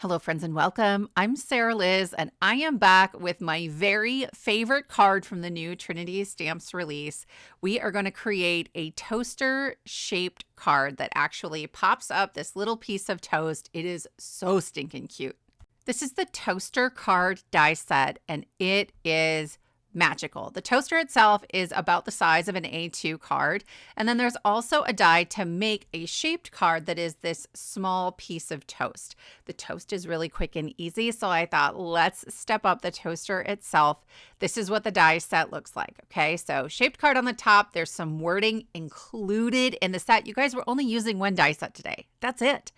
Hello, friends, and welcome. I'm Sarah Liz, and I am back with my very favorite card from the new Trinity Stamps release. We are going to create a toaster-shaped card that actually pops up this little piece of toast. It is so stinking cute. This is the toaster card die set, and it is magical. The toaster itself is about the size of an A2 card, and then there's also a die to make a shaped card that is this small piece of toast. The toast is really quick and easy, so I thought let's step up the toaster itself. This is what the die set looks like, okay? So shaped card on the top, there's some wording included in the set. You guys were only using one die set today. That's it.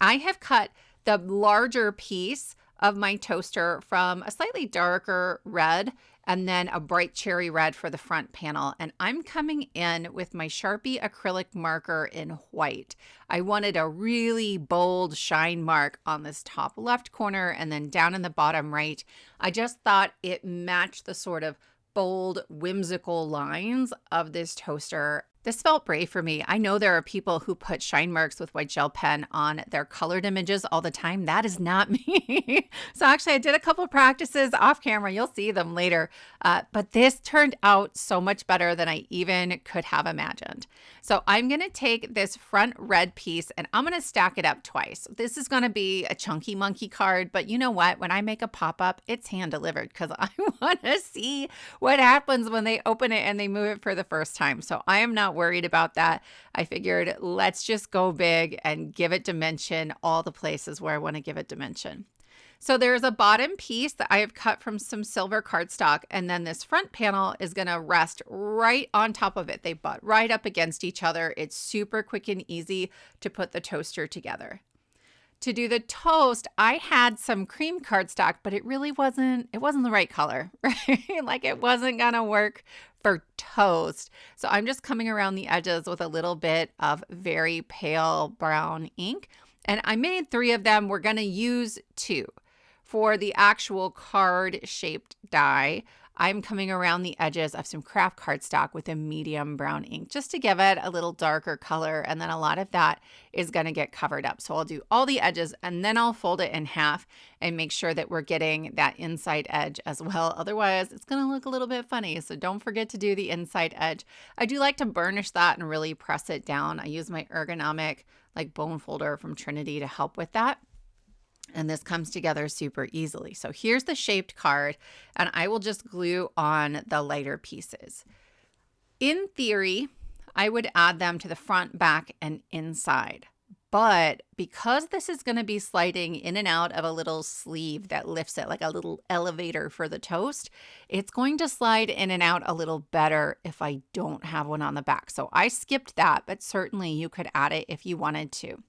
I have cut the larger piece of my toaster from a slightly darker red and then a bright cherry red for the front panel. And I'm coming in with my Shaprie acrylic marker in white. I wanted a really bold shine mark on this top left corner and then down in the bottom right. I just thought it matched the sort of bold, whimsical lines of this toaster. This felt brave for me. I know there are people who put shine marks with white gel pen on their colored images all the time. That is not me. So actually I did a couple practices off camera. You'll see them later. But this turned out so much better than I even could have imagined. So I'm going to take this front red piece and I'm going to stack it up twice. This is going to be a chunky monkey card, but you know what? When I make a pop-up, it's hand delivered because I want to see what happens when they open it and they move it for the first time. So I am not worried about that. I figured let's just go big and give it dimension all the places where I want to give it dimension. So there's a bottom piece that I have cut from some silver cardstock, and then this front panel is going to rest right on top of it. They butt right up against each other. It's super quick and easy to put the toaster together. To do the toast, I had some cream cardstock, but it really wasn't the right color, right? Like it wasn't gonna work for toast. So I'm just coming around the edges with a little bit of very pale brown ink. And I made 3 of them. We're gonna use 2. For the actual card-shaped die, I'm coming around the edges of some craft cardstock with a medium brown ink just to give it a little darker color, and then a lot of that is going to get covered up. So I'll do all the edges and then I'll fold it in half and make sure that we're getting that inside edge as well. Otherwise, it's going to look a little bit funny. So don't forget to do the inside edge. I do like to burnish that and really press it down. I use my Ergonomic like bone folder from Trinity to help with that. And this comes together super easily. So here's the shaped card, and I will just glue on the lighter pieces. In theory, I would add them to the front, back, and inside. But because this is going to be sliding in and out of a little sleeve that lifts it like a little elevator for the toast, it's going to slide in and out a little better if I don't have one on the back. So I skipped that, but certainly you could add it if you wanted to.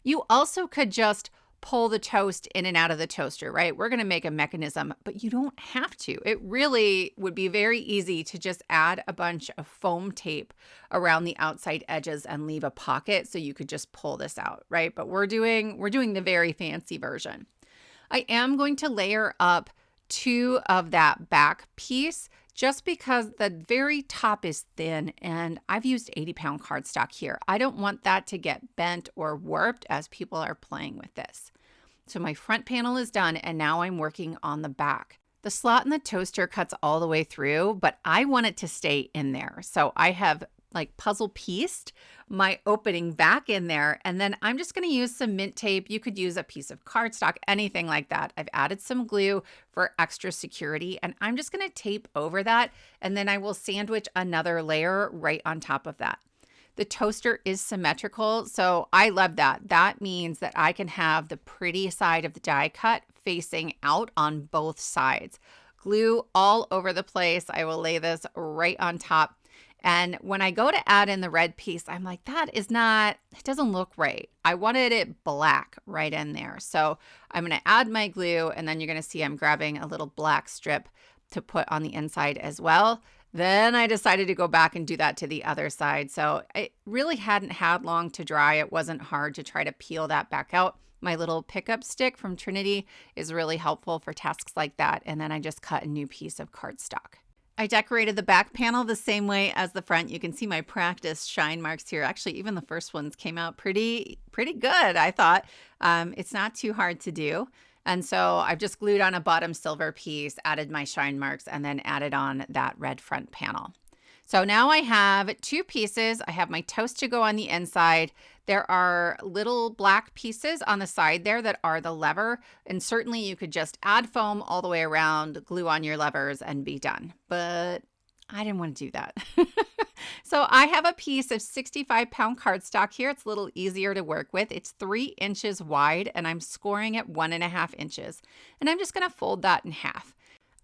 You also could just pull the toast in and out of the toaster, right? We're going to make a mechanism, but you don't have to. It really would be very easy to just add a bunch of foam tape around the outside edges and leave a pocket so you could just pull this out, right? But we're doing the very fancy version. I am going to layer up 2 of that back piece just because the very top is thin and I've used 80-pound cardstock here. I don't want that to get bent or warped as people are playing with this. So my front panel is done and now I'm working on the back. The slot in the toaster cuts all the way through, but I want it to stay in there. So I have like puzzle pieced my opening back in there, and then I'm just going to use some mint tape. You could use a piece of cardstock, anything like that. I've added some glue for extra security, and I'm just going to tape over that, and then I will sandwich another layer right on top of that. The toaster is symmetrical, so I love that. That means that I can have the pretty side of the die cut facing out on both sides. Glue all over the place. I will lay this right on top. And when I go to add in the red piece, I'm like, it doesn't look right. I wanted it black right in there. So I'm going to add my glue, and then you're going to see I'm grabbing a little black strip to put on the inside as well. Then I decided to go back and do that to the other side. So it really hadn't had long to dry. It wasn't hard to try to peel that back out. My little pickup stick from Trinity is really helpful for tasks like that. And then I just cut a new piece of cardstock. I decorated the back panel the same way as the front. You can see my practice shine marks here. Actually, even the first ones came out pretty good, I thought. It's not too hard to do. And so I've just glued on a bottom silver piece, added my shine marks, and then added on that red front panel. So now I have two pieces. I have my toast to go on the inside. There are little black pieces on the side there that are the lever. And certainly you could just add foam all the way around, glue on your levers, and be done. But I didn't want to do that. So I have a piece of 65-pound cardstock here. It's a little easier to work with. It's 3 inches wide, and I'm scoring at 1.5 inches. And I'm just going to fold that in half.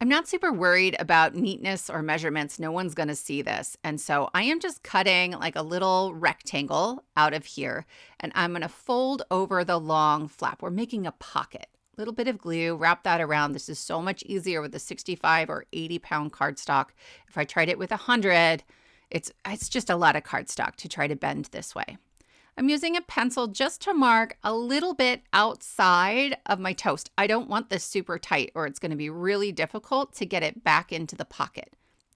I'm not super worried about neatness or measurements. No one's going to see this. And so I am just cutting like a little rectangle out of here, and I'm going to fold over the long flap. We're making a pocket. A little bit of glue, wrap that around. This is so much easier with a 65 or 80-pound cardstock. If I tried it with 100, it's just a lot of cardstock to try to bend this way. I'm using a pencil just to mark a little bit outside of my toast. I don't want this super tight or it's going to be really difficult to get it back into the pocket.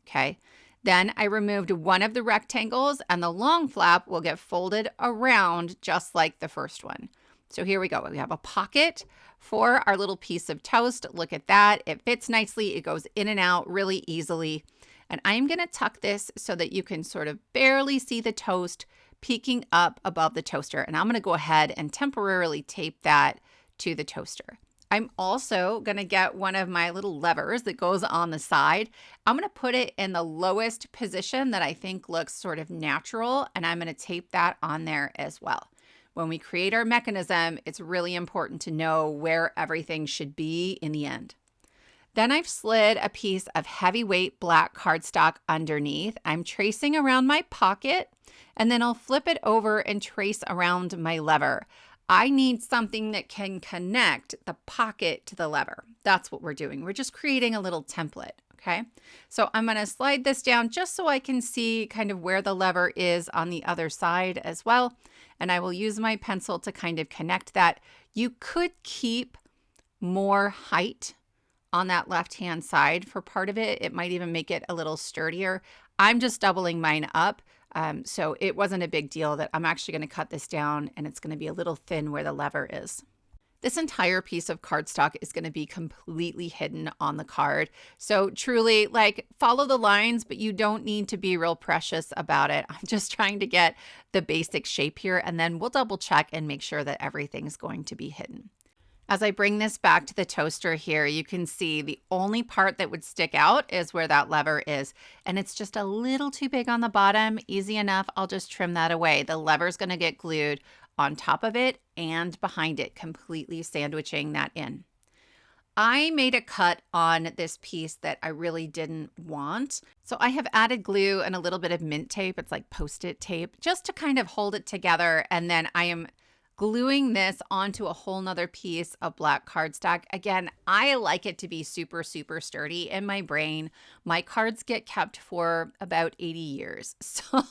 Okay. Then I removed one of the rectangles and the long flap will get folded around just like the first one. So here we go. We have a pocket for our little piece of toast. Look at that. It fits nicely. It goes in and out really easily. And I'm going to tuck this so that you can sort of barely see the toast peeking up above the toaster. And I'm going to go ahead and temporarily tape that to the toaster. I'm also going to get one of my little levers that goes on the side. I'm going to put it in the lowest position that I think looks sort of natural, and I'm going to tape that on there as well. When we create our mechanism, it's really important to know where everything should be in the end. Then I've slid a piece of heavyweight black cardstock underneath. I'm tracing around my pocket, and then I'll flip it over and trace around my lever. I need something that can connect the pocket to the lever. That's what we're doing. We're just creating a little template, okay? So I'm going to slide this down just so I can see kind of where the lever is on the other side as well. And I will use my pencil to kind of connect that. You could keep more height on that left-hand side for part of it. It might even make it a little sturdier. I'm just doubling mine up. So it wasn't a big deal that I'm actually going to cut this down and it's going to be a little thin where the lever is. This entire piece of cardstock is going to be completely hidden on the card. So truly, like, follow the lines, but you don't need to be real precious about it. I'm just trying to get the basic shape here, and then we'll double check and make sure that everything's going to be hidden. As I bring this back to the toaster here, you can see the only part that would stick out is where that lever is. And it's just a little too big on the bottom. Easy enough. I'll just trim that away. The lever's going to get glued on top of it and behind it, completely sandwiching that in. I made a cut on this piece that I really didn't want. So I have added glue and a little bit of mint tape. It's like Post-it tape just to kind of hold it together. And then I am gluing this onto a whole nother piece of black cardstock. Again, I like it to be super, super sturdy. In my brain, my cards get kept for about 80 years. So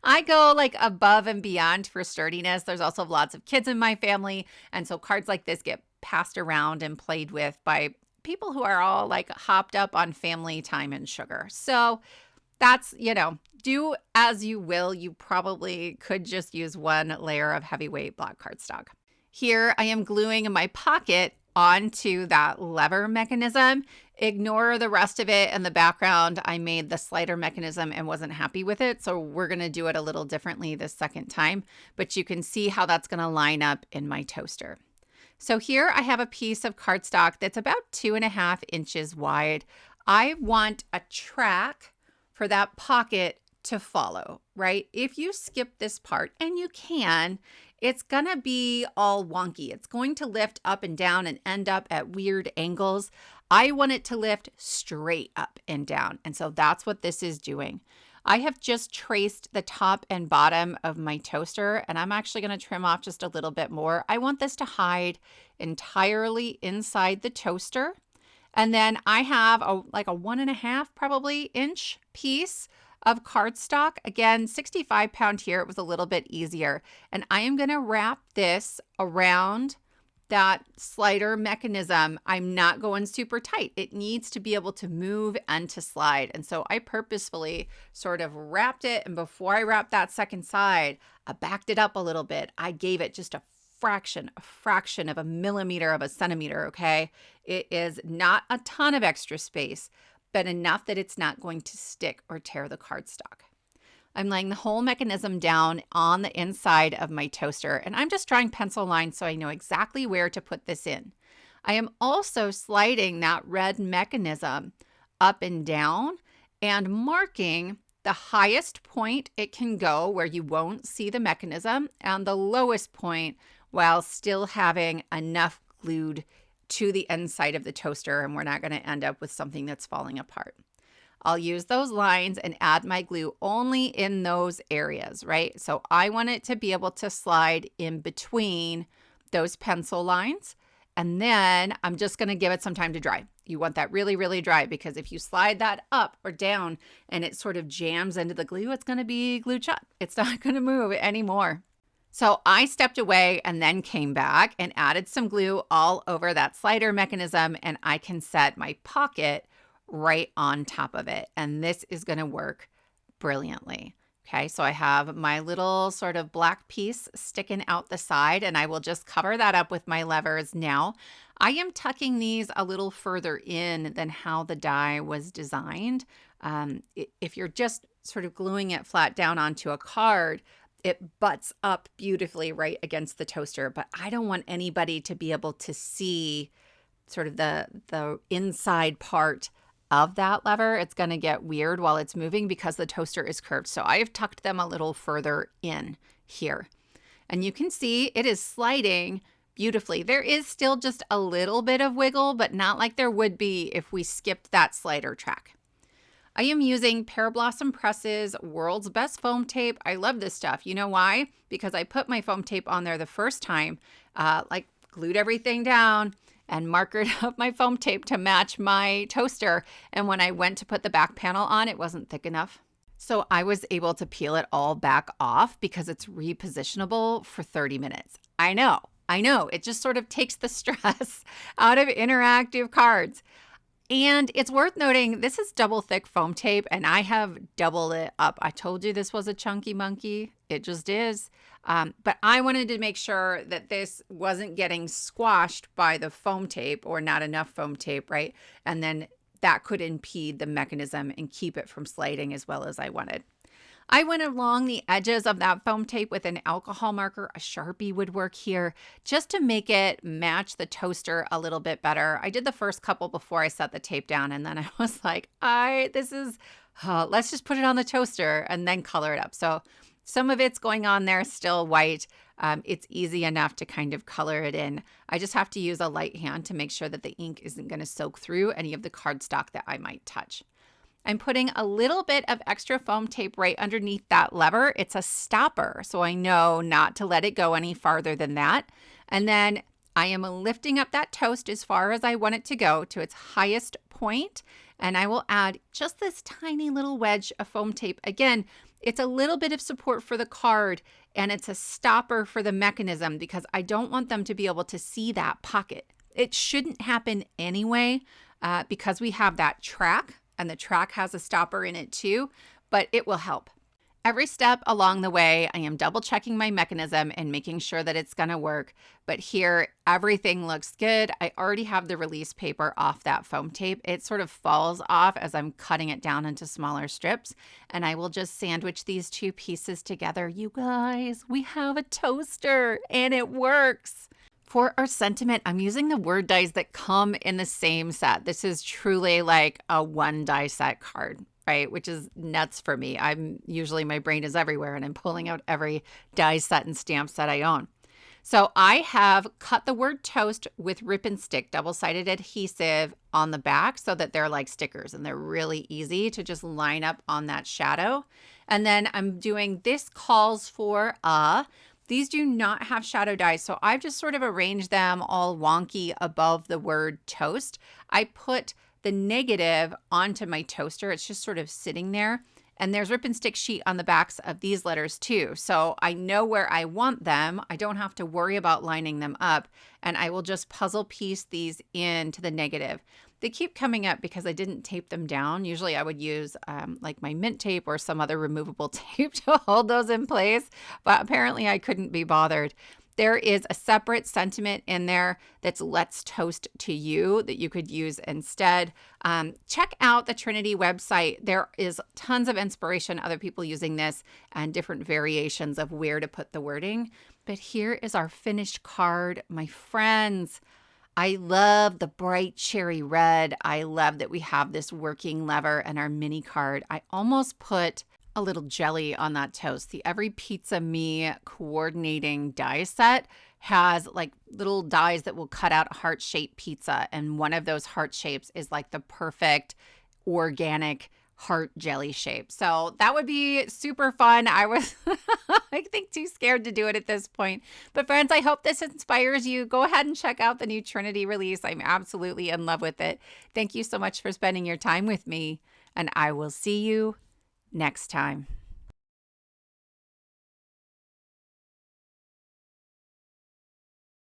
I go like above and beyond for sturdiness. There's also lots of kids in my family. And so cards like this get passed around and played with by people who are all like hopped up on family time and sugar. So that's, do as you will. You probably could just use one layer of heavyweight black cardstock. Here I am gluing my pocket onto that lever mechanism. Ignore the rest of it in the background. I made the slider mechanism and wasn't happy with it. So we're going to do it a little differently this second time, but you can see how that's going to line up in my toaster. So here I have a piece of cardstock that's about 2.5 inches wide. I want a track for that pocket to follow, right? If you skip this part, and you can, it's gonna be all wonky. It's going to lift up and down and end up at weird angles. I want it to lift straight up and down. And so that's what this is doing. I have just traced the top and bottom of my toaster, and I'm actually going to trim off just a little bit more. I want this to hide entirely inside the toaster. And then I have like a 1.5 probably inch piece of cardstock. Again, 65-pound here. It was a little bit easier. And I am going to wrap this around that slider mechanism, I'm not going super tight. It needs to be able to move and to slide. And so I purposefully sort of wrapped it. And before I wrapped that second side, I backed it up a little bit. I gave it just a fraction of a millimeter of a centimeter, okay? It is not a ton of extra space, but enough that it's not going to stick or tear the cardstock. I'm laying the whole mechanism down on the inside of my toaster, and I'm just drawing pencil lines so I know exactly where to put this in. I am also sliding that red mechanism up and down and marking the highest point it can go where you won't see the mechanism and the lowest point while still having enough glued to the inside of the toaster, and we're not going to end up with something that's falling apart. I'll use those lines and add my glue only in those areas, right? So I want it to be able to slide in between those pencil lines. And then I'm just going to give it some time to dry. You want that really, really dry, because if you slide that up or down and it sort of jams into the glue, it's going to be glued shut. It's not going to move anymore. So I stepped away and then came back and added some glue all over that slider mechanism, and I can set my pocket right on top of it. And this is going to work brilliantly. Okay, so I have my little sort of black piece sticking out the side, and I will just cover that up with my levers now. I am tucking these a little further in than how the die was designed. If you're just sort of gluing it flat down onto a card, it butts up beautifully right against the toaster, but I don't want anybody to be able to see sort of the inside part of that lever. It's going to get weird while it's moving because the toaster is curved. So I have tucked them a little further in here. And you can see it is sliding beautifully. There is still just a little bit of wiggle, but not like there would be if we skipped that slider track. I am using Pear Blossom Press's World's Best Foam Tape. I love this stuff. You know why? Because I put my foam tape on there the first time, glued everything down and markered up my foam tape to match my toaster. And when I went to put the back panel on, it wasn't thick enough. So I was able to peel it all back off because it's repositionable for 30 minutes. I know. It just sort of takes the stress out of interactive cards. And it's worth noting, this is double thick foam tape, and I have doubled it up. I told you this was a chunky monkey. It just is. But I wanted to make sure that this wasn't getting squashed by the foam tape or not enough foam tape, right? And then that could impede the mechanism and keep it from sliding as well as I wanted. I went along the edges of that foam tape with an alcohol marker. A Sharpie would work here just to make it match the toaster a little bit better. I did the first couple before I set the tape down, and then I was like, let's just put it on the toaster and then color it up. So some of it's going on there still white. It's easy enough to kind of color it in. I just have to use a light hand to make sure that the ink isn't going to soak through any of the cardstock that I might touch. I'm putting a little bit of extra foam tape right underneath that lever. It's a stopper, so I know not to let it go any farther than that. And then I am lifting up that toast as far as I want it to go to its highest point, and I will add just this tiny little wedge of foam tape. Again, it's a little bit of support for the card, and it's a stopper for the mechanism because I don't want them to be able to see that pocket. It shouldn't happen anyway because we have that track, and the track has a stopper in it too, but it will help. Every step along the way, I am double checking my mechanism and making sure that it's gonna work. But here, everything looks good. I already have the release paper off that foam tape. It sort of falls off as I'm cutting it down into smaller strips. And I will just sandwich these two pieces together. You guys, we have a toaster and it works. For our sentiment, I'm using the word dies that come in the same set. This is truly like a one die set card, right? Which is nuts for me. My brain is everywhere and I'm pulling out every die set and stamp set I own. So I have cut the word toast with Rip and Stick double-sided adhesive on the back so that they're like stickers and they're really easy to just line up on that shadow. And then I'm doing this calls for a. These do not have shadow dies, so I've just sort of arranged them all wonky above the word toast. I put the negative onto my toaster. It's just sort of sitting there. And there's rip and stick sheet on the backs of these letters too. So I know where I want them. I don't have to worry about lining them up. And I will just puzzle piece these into the negative. They keep coming up because I didn't tape them down. Usually I would use like my mint tape or some other removable tape to hold those in place. But apparently I couldn't be bothered. There is a separate sentiment in there that's "Let's Toast to You" that you could use instead. Check out the Trinity website. There is tons of inspiration, other people using this, and different variations of where to put the wording. But here is our finished card, my friends. I love the bright cherry red. I love that we have this working lever and our mini card. I almost put a little jelly on that toast. The Every Pizza Me coordinating die set has like little dies that will cut out a heart-shaped pizza. And one of those heart shapes is like the perfect organic heart jelly shape. So that would be super fun. I was, I think, too scared to do it at this point. But friends, I hope this inspires you. Go ahead and check out the new Trinity release. I'm absolutely in love with it. Thank you so much for spending your time with me, and I will see you next time.